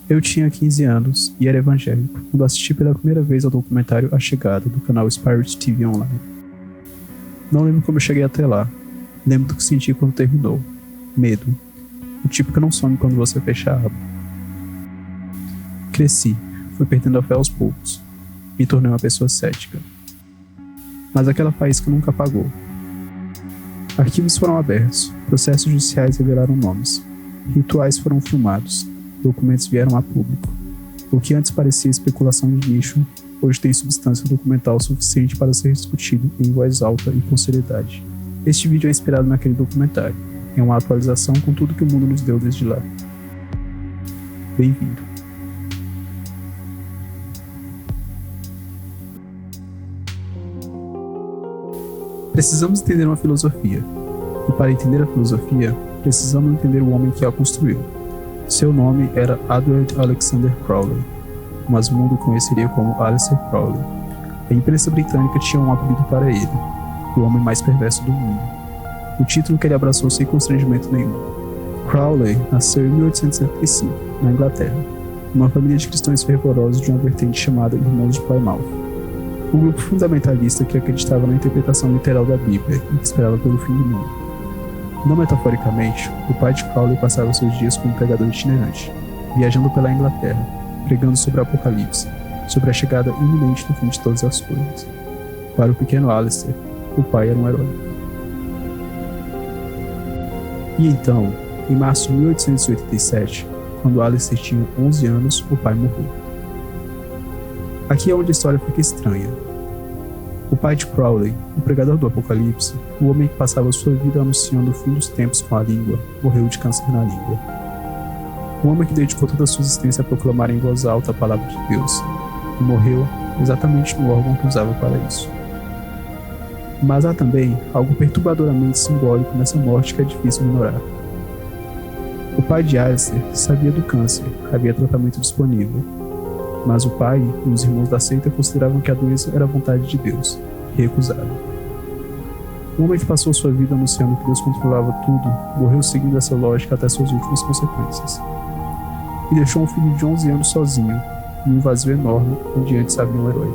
Eu tinha 15 anos e era evangélico quando assisti pela primeira vez ao documentário A Chegada, do canal Spirit TV Online. Não lembro como eu cheguei até lá. Lembro do que senti quando terminou. Medo. O tipo que não some quando você fecha a aba. Cresci, fui perdendo a fé aos poucos. Me tornei uma pessoa cética. Mas aquela faísca nunca apagou. Arquivos foram abertos, processos judiciais revelaram nomes, rituais foram filmados, documentos vieram a público. O que antes parecia especulação de nicho, hoje tem substância documental suficiente para ser discutido em voz alta e com seriedade. Este vídeo é inspirado naquele documentário. É uma atualização com tudo que o mundo nos deu desde lá. Bem-vindo. Precisamos entender uma filosofia, e para entender a filosofia, precisamos entender o homem que a construiu. Seu nome era Edward Alexander Crowley, mas o mundo o conheceria como Aleister Crowley. A imprensa britânica tinha um apelido para ele, o homem mais perverso do mundo. O título que ele abraçou sem constrangimento nenhum. Crowley nasceu em 1875, na Inglaterra, numa família de cristãos fervorosos de uma vertente chamada Irmãos de Plymouth, um grupo fundamentalista que acreditava na interpretação literal da Bíblia e que esperava pelo fim do mundo. Não metaforicamente, o pai de Crowley passava seus dias como pregador itinerante, viajando pela Inglaterra, pregando sobre o Apocalipse, sobre a chegada iminente do fim de todas as coisas. Para o pequeno Aleister, o pai era um herói. E então, em março de 1887, quando Aleister tinha 11 anos, o pai morreu. Aqui é onde a história fica estranha. O pai de Crowley, o pregador do Apocalipse, o homem que passava sua vida anunciando o fim dos tempos com a língua, morreu de câncer na língua. Um homem que dedicou toda a sua existência a proclamar em voz alta a palavra de Deus, e morreu exatamente no órgão que usava para isso. Mas há também algo perturbadoramente simbólico nessa morte que é difícil ignorar. O pai de Aleister sabia do câncer, havia tratamento disponível. Mas o pai e os irmãos da seita consideravam que a doença era a vontade de Deus, e recusaram. O homem que passou sua vida anunciando que Deus controlava tudo, morreu seguindo essa lógica até suas últimas consequências. E deixou um filho de 11 anos sozinho, em um vazio enorme onde antes havia um herói.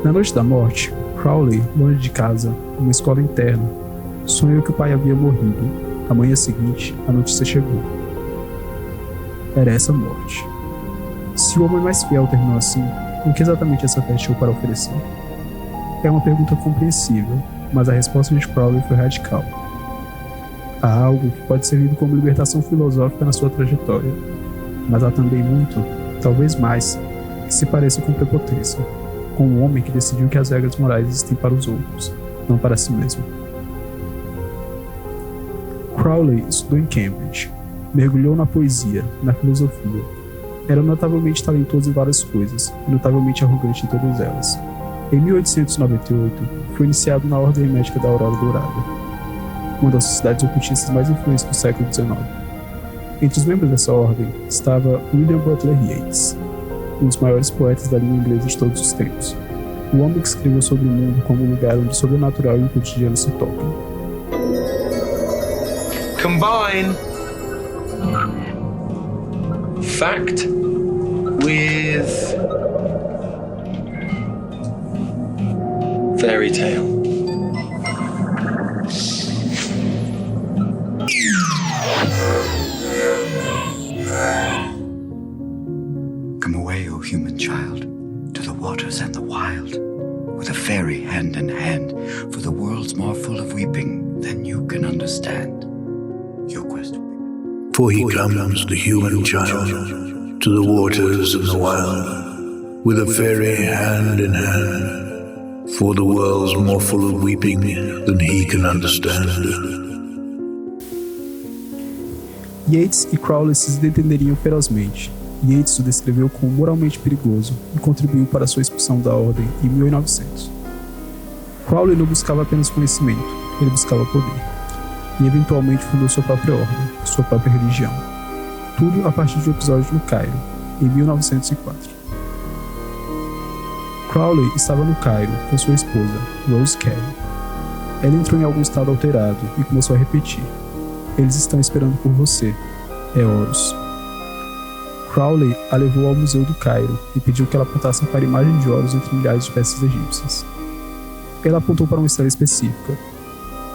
Na noite da morte, Crowley, longe de casa, numa escola interna, sonhou que o pai havia morrido. Na manhã seguinte, a notícia chegou. Era essa morte. Se o homem mais fiel terminou assim, o que exatamente essa fé tinha para oferecer? É uma pergunta compreensível, mas a resposta de Crowley foi radical. Há algo que pode ser lido como libertação filosófica na sua trajetória, mas há também muito, talvez mais, que se pareça com prepotência, com um homem que decidiu que as regras morais existem para os outros, não para si mesmo. Crowley estudou em Cambridge, mergulhou na poesia, na filosofia. Era notavelmente talentoso em várias coisas, e notavelmente arrogante em todas elas. Em 1898, foi iniciado na Ordem Médica da Aurora Dourada, uma das sociedades ocultistas mais influentes do século XIX. Entre os membros dessa ordem estava William Butler Yeats, um dos maiores poetas da língua inglesa de todos os tempos, o homem que escreveu sobre o mundo como um lugar onde o sobrenatural e o cotidiano se tocam. Combine fact with fairy tale. Come away, O human child, to the waters and the wild, with a fairy hand in hand, for the world's more full of weeping than you can understand. Your quest will be... For he comes, the human child, to the waters and the wild, with a fairy hand in hand, for the world's more full of weeping than he can understand. Yeats e Crowley se desentenderiam ferozmente. Yeats o descreveu como moralmente perigoso e contribuiu para sua expulsão da ordem em 1900. Crowley não buscava apenas conhecimento, ele buscava poder. E eventualmente fundou sua própria ordem, sua própria religião. Tudo a partir de um episódio no Cairo, em 1904. Crowley estava no Cairo com sua esposa, Rose Carey. Ela entrou em algum estado alterado e começou a repetir: "Eles estão esperando por você, é Horus." Crowley a levou ao Museu do Cairo e pediu que ela apontasse para a imagem de Horus entre milhares de peças egípcias. Ela apontou para uma estrela específica.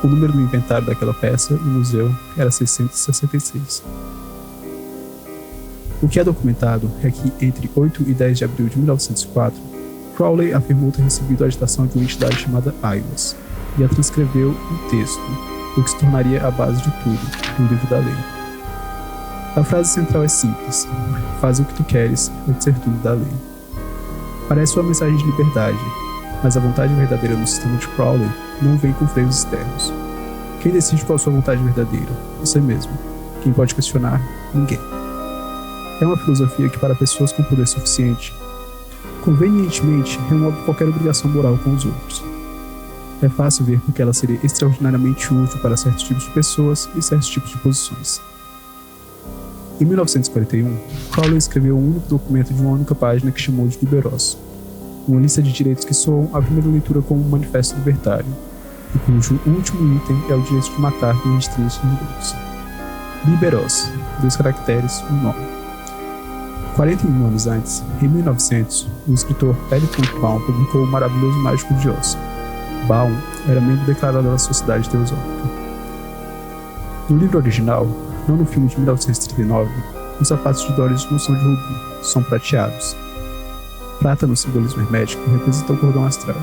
O número do inventário daquela peça no museu era 666. O que é documentado é que, entre 8 e 10 de abril de 1904, Crowley afirmou ter recebido a agitação de uma entidade chamada Aiwas e a transcreveu em texto, o que se tornaria a base de tudo, no livro da lei. A frase central é simples: faz o que tu queres, vai ser tudo da lei. Parece uma mensagem de liberdade, mas a vontade verdadeira no sistema de Crowley não vem com freios externos. Quem decide qual é a sua vontade verdadeira? Você mesmo. Quem pode questionar? Ninguém. É uma filosofia que, para pessoas com poder suficiente, convenientemente remove qualquer obrigação moral com os outros. É fácil ver porque ela seria extraordinariamente útil para certos tipos de pessoas e certos tipos de posições. Em 1941, Crowley escreveu um único documento de uma única página que chamou de Liberos, uma lista de direitos que soam à primeira leitura como um manifesto libertário, e cujo último item é o direito de matar quem restringe esses direitos. Liberos, 2 caracteres, um nome. 41 anos antes, em 1900, o escritor L. Baum publicou O Maravilhoso Mágico de Oz. Baum era membro declarado da Sociedade Teosófica. No livro original, não no filme de 1939, os sapatos de Doris não são de rubi, são prateados. Prata, no simbolismo hermético, representa o cordão astral,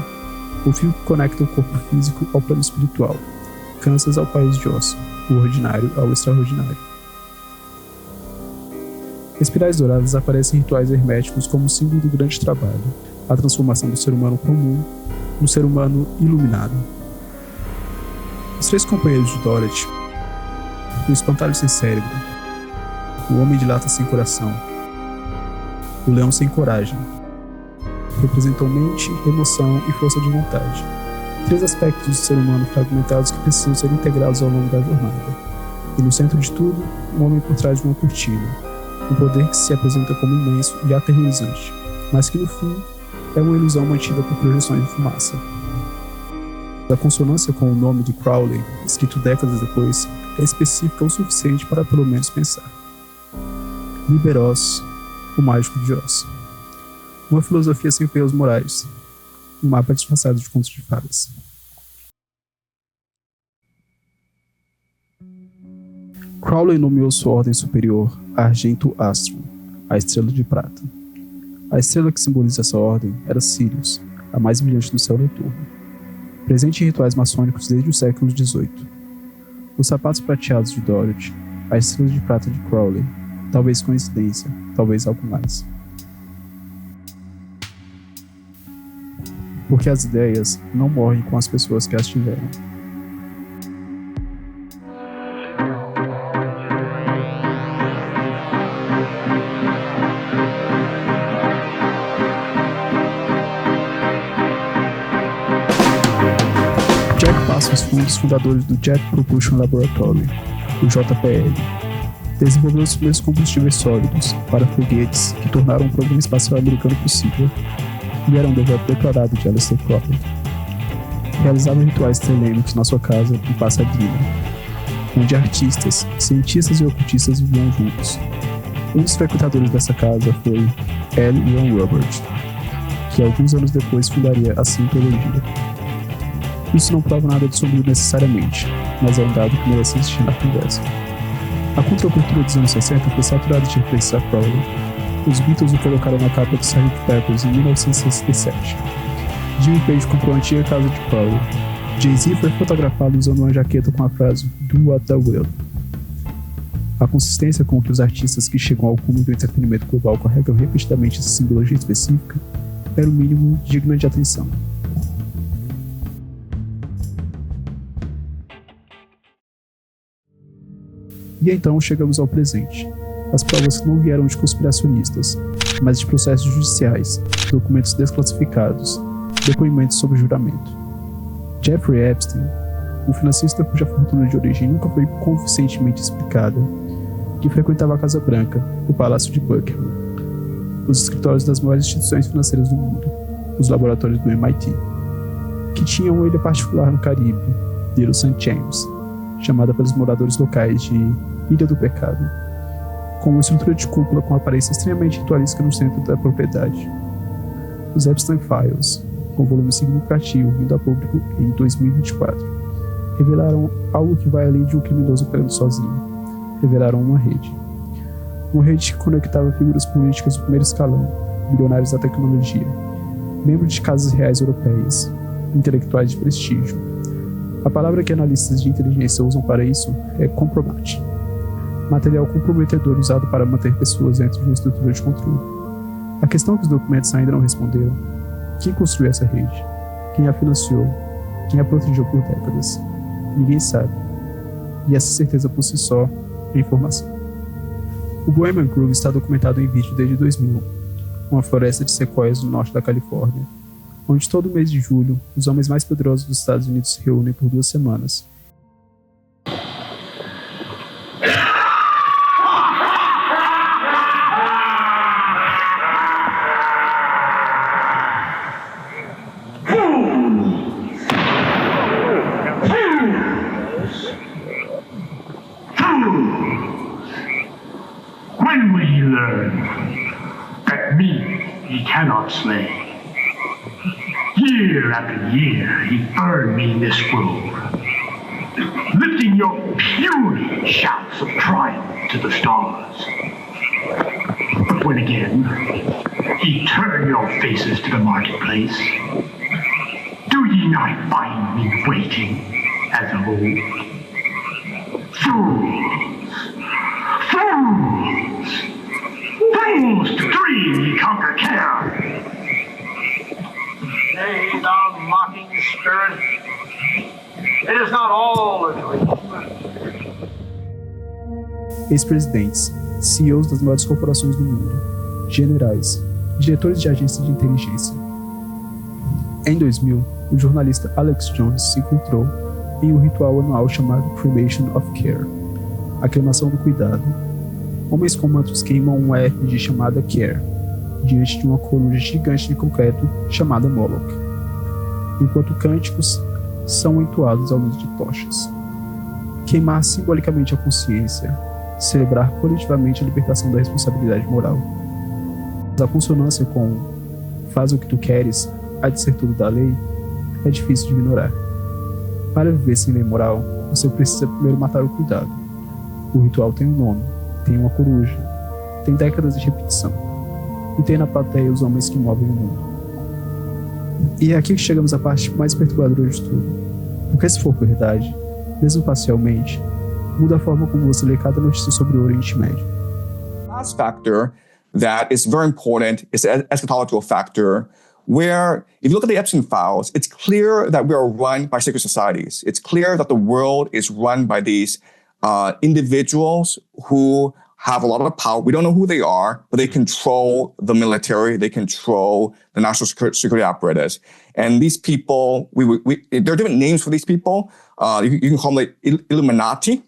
o fio que conecta o corpo físico ao plano espiritual, Kansas ao país de Oz, o ordinário ao extraordinário. Espirais douradas aparecem em rituais herméticos como símbolo do grande trabalho, a transformação do ser humano comum no ser humano iluminado. Os 3 companheiros de Dorothy, o espantalho sem cérebro, o homem de lata sem coração, o leão sem coragem, representam mente, emoção e força de vontade, 3 aspectos do ser humano fragmentados que precisam ser integrados ao longo da jornada. E no centro de tudo, um homem por trás de uma cortina, um poder que se apresenta como imenso e aterrorizante, mas que no fim é uma ilusão mantida por projeções de fumaça. A consonância com o nome de Crowley, escrito décadas depois, é específica o suficiente para pelo menos pensar. Liberos, o mágico de Oz. Uma filosofia sem freios morais. Um mapa disfarçado de contos de fadas. Crowley nomeou sua ordem superior Argento Astrum, a estrela de prata. A estrela que simboliza essa ordem era Sirius, a mais brilhante do céu noturno, presente em rituais maçônicos desde o século XVIII. Os sapatos prateados de Dorothy, a estrela de prata de Crowley, talvez coincidência, talvez algo mais. Porque as ideias não morrem com as pessoas que as tiveram. Jack Parsons foi um dos fundadores do Jet Propulsion Laboratory, o JPL. Desenvolveu os primeiros combustíveis sólidos para foguetes que tornaram o programa espacial americano possível, e era um devoto declarado de Aleister Crowley. Realizava rituais telêmicos na sua casa em Pasadena, onde artistas, cientistas e ocultistas viviam juntos. Um dos frequentadores dessa casa foi L. Ron Hubbard, que alguns anos depois fundaria a Scientologia. Isso não prova nada de sombrio necessariamente, mas é um dado que merece existir na conversa. A contracultura dos anos 60 foi saturada de referências a Crowley. Os Beatles o colocaram na capa do Sgt. Pepper's em 1967. Jimmy Page comprou a antiga casa de Crowley. Jay-Z foi fotografado usando uma jaqueta com a frase "Do what thou will". A consistência com que os artistas que chegam ao cume do entretenimento global carregam repetidamente essa simbologia específica era o mínimo digno de atenção. E então chegamos ao presente. As provas não vieram de conspiracionistas, mas de processos judiciais, documentos desclassificados, depoimentos sob juramento. Jeffrey Epstein, um financista cuja fortuna de origem nunca foi convincentemente explicada, que frequentava a Casa Branca, o Palácio de Buckingham, os escritórios das maiores instituições financeiras do mundo, os laboratórios do MIT, que tinha uma ilha particular no Caribe, Little St. James, chamada pelos moradores locais de Ilha do Pecado, com uma estrutura de cúpula com aparência extremamente ritualística no centro da propriedade. Os Epstein Files, com volume significativo vindo a público em 2024, revelaram algo que vai além de um criminoso operando sozinho. Revelaram uma rede. Uma rede que conectava figuras políticas do primeiro escalão, bilionários da tecnologia, membros de casas reais europeias, intelectuais de prestígio. A palavra que analistas de inteligência usam para isso é compromat. Material comprometedor usado para manter pessoas dentro de uma estrutura de controle. A questão que os documentos ainda não responderam: quem construiu essa rede? Quem a financiou? Quem a protegeu por décadas? Ninguém sabe. E essa certeza por si só é informação. O Bohemian Grove está documentado em vídeo desde 2000, uma floresta de sequoias no norte da Califórnia, onde todo mês de julho os homens mais poderosos dos Estados Unidos se reúnem por 2 semanas. When will he learn that me he cannot slay? Year after year he burned me in this grove, lifting your puny shouts of triumph to the stars. But when again he turned your faces to the marketplace, do ye not find me waiting as of old? Fools to dream ye conquer care. Nay, thou mocking spirit, it is not all a dream. Ex-presidentes, CEOs das maiores corporações do mundo, generais, diretores de agências de inteligência. Em 2000, o jornalista Alex Jones se infiltrou em um ritual anual chamado Cremation of Care, a cremação do cuidado. Homens com mantos queimam uma efígie chamada Care, diante de uma coruja gigante de concreto chamada Moloch, enquanto cânticos são entoados à luz de tochas. Queimar simbolicamente a consciência, celebrar coletivamente a libertação da responsabilidade moral. A consonância com "faz o que tu queres, há de ser tudo da lei" é difícil de ignorar. Para viver sem lei moral, você precisa primeiro matar o cuidado. O ritual tem um nome, tem uma coruja, tem décadas de repetição, e tem na plateia os homens que movem o mundo. E é aqui que chegamos à parte mais perturbadora de tudo, porque se for verdade, mesmo parcialmente, muda a forma como você lê cada notícia sobre o Oriente Médio. Last factor that is very important is the eschatological factor, where if you look at the Epstein files, it's clear that we are run by secret societies. It's clear that the world is run by these individuals who have a lot of power. We don't know who they are, but they control the military. They control the national security apparatus. And these people, there are different names for these people. You can call them like Illuminati.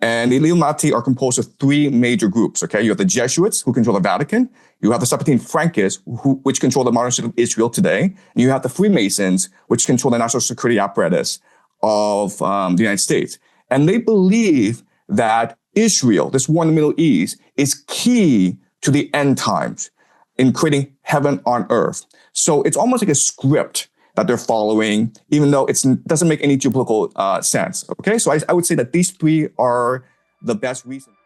And the Illuminati are composed of 3 major groups, okay? You have the Jesuits, who control the Vatican. You have the Septine Frankists, which control the modern state of Israel today. And you have the Freemasons, which control the national security apparatus of the United States. And they believe that Israel, this war in the Middle East, is key to the end times in creating heaven on earth. So it's almost like a script that they're following, even though it doesn't make any geopolitical sense. Okay, so I would say that these 3 are the best reasons.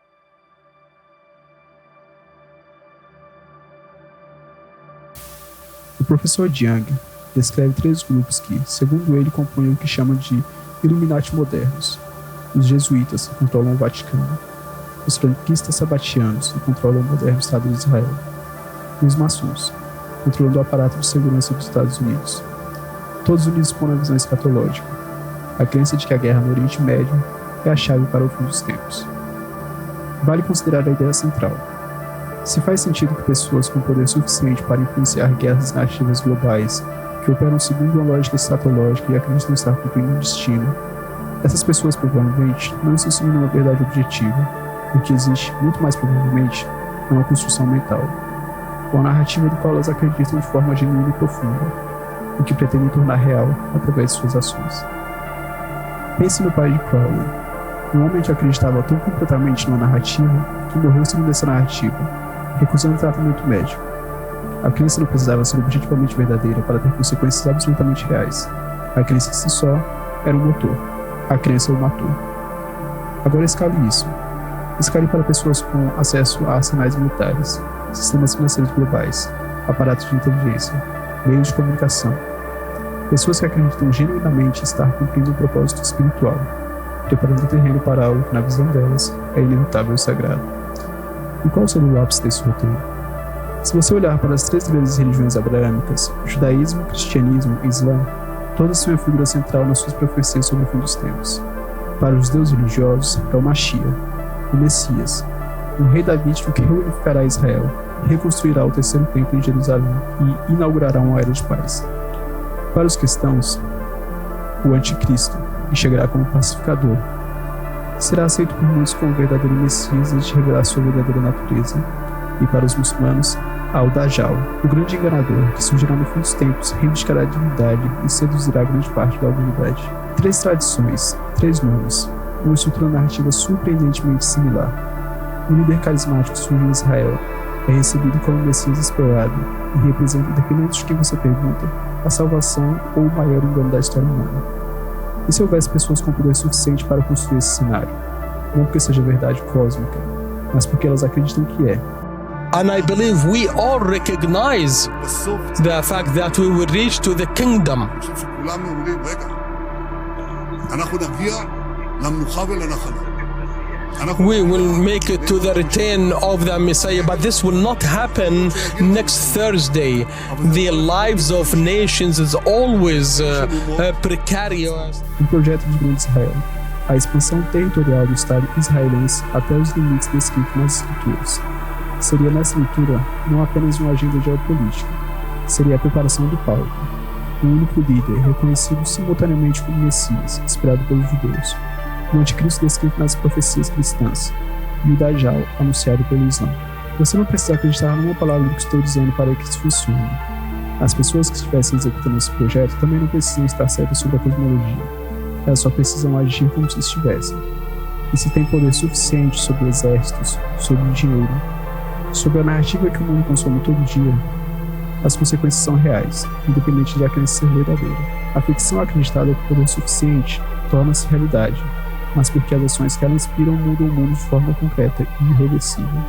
O professor Jiang descreve 3 grupos que, segundo ele, compõem o que chama de Illuminati modernos. Os jesuítas, que controlam o Vaticano, os franquistas sabatianos, que controlam o moderno Estado de Israel, e os maçons, controlando o aparato de segurança dos Estados Unidos. Todos unidos por uma visão escatológica, a crença de que a guerra no Oriente Médio é a chave para o fim dos tempos. Vale considerar a ideia central. Se faz sentido que pessoas com poder suficiente para influenciar guerras narrativas globais, que operam segundo uma lógica escatológica e acreditam estar cumprindo um destino, essas pessoas provavelmente não estão seguindo uma verdade objetiva. O que existe, muito mais provavelmente, é uma construção mental, uma narrativa do qual elas acreditam de forma genuína e profunda, o que pretendem tornar real através de suas ações. Pense no pai de Crowley, Um homem que acreditava tão completamente numa narrativa que morreu segundo essa narrativa, recusando tratamento médico. A crença não precisava ser objetivamente verdadeira para ter consequências absolutamente reais. A crença em si só era um motor. A crença o matou. Agora escale isso. Escale para pessoas com acesso a arsenais militares, sistemas financeiros globais, aparatos de inteligência, meios de comunicação. Pessoas que acreditam genuinamente estar cumprindo um propósito espiritual, preparando o terreno para algo que, na visão delas, é inevitável e sagrado. E qual seria o ápice desse roteiro? Se você olhar para as 3 grandes religiões abraâmicas, judaísmo, cristianismo e islã, todas têm uma figura central nas suas profecias sobre o fim dos tempos. Para os judeus religiosos, é o Mashiach, o Messias, um rei davídico que reunificará Israel, reconstruirá o terceiro templo em Jerusalém e inaugurará uma era de paz. Para os cristãos, o anticristo, que chegará como pacificador, será aceito por muitos como o verdadeiro Messias antes de revelar sua verdadeira natureza. E para os muçulmanos, o Dajjal, o grande enganador, que surgirá no fim dos tempos, reivindicará a divindade e seduzirá grande parte da humanidade. 3 tradições, 3 nomes, uma estrutura narrativa surpreendentemente similar. Um líder carismático surge em Israel, é recebido como o Messias esperado e representa, independente de quem você pergunta, a salvação ou o maior engano da história humana. E se houvesse pessoas com poder suficiente para construir esse cenário? Não porque seja verdade cósmica, mas porque elas acreditam que é. And I believe we all recognize the fact that we will reach to the kingdom. We will make it to the return of the Messiah, but this will not happen next Thursday. The lives of nations is always precarious. Projeto de Grande Israel. A expansão territorial do Estado israelense até os limites descritos nas Escrituras. Seria nessa leitura não apenas uma agenda geopolítica, seria a preparação do palco. Um único líder, reconhecido simultaneamente como Messias, esperado pelos judeus. O anticristo descrito nas profecias cristãs, e o Dajjal, anunciado pelo Islã. Você não precisa acreditar numa palavra do que estou dizendo para que isso funcione. As pessoas que estivessem executando esse projeto também não precisam estar certas sobre a cosmologia. Elas só precisam agir como se estivessem. E se tem poder suficiente sobre exércitos, sobre dinheiro, sobre a narrativa que o mundo consome todo dia, as consequências são reais, independente de a crença ser verdadeira. A ficção acreditada com poder suficiente torna-se realidade, mas porque as ações que ela inspiram mudam o mundo de forma concreta e irreversível.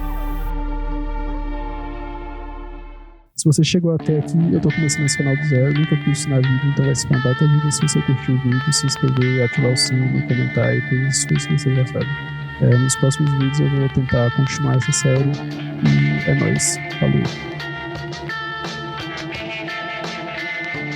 Se você chegou até aqui, eu tô começando esse canal do zero, nunca fiz isso na vida, então vai ser uma baita ajuda se você curtiu o vídeo, se inscrever, ativar o sino, comentar e todas as coisas que você já sabe. Nos próximos vídeos eu vou tentar continuar essa série e é nóis, falou!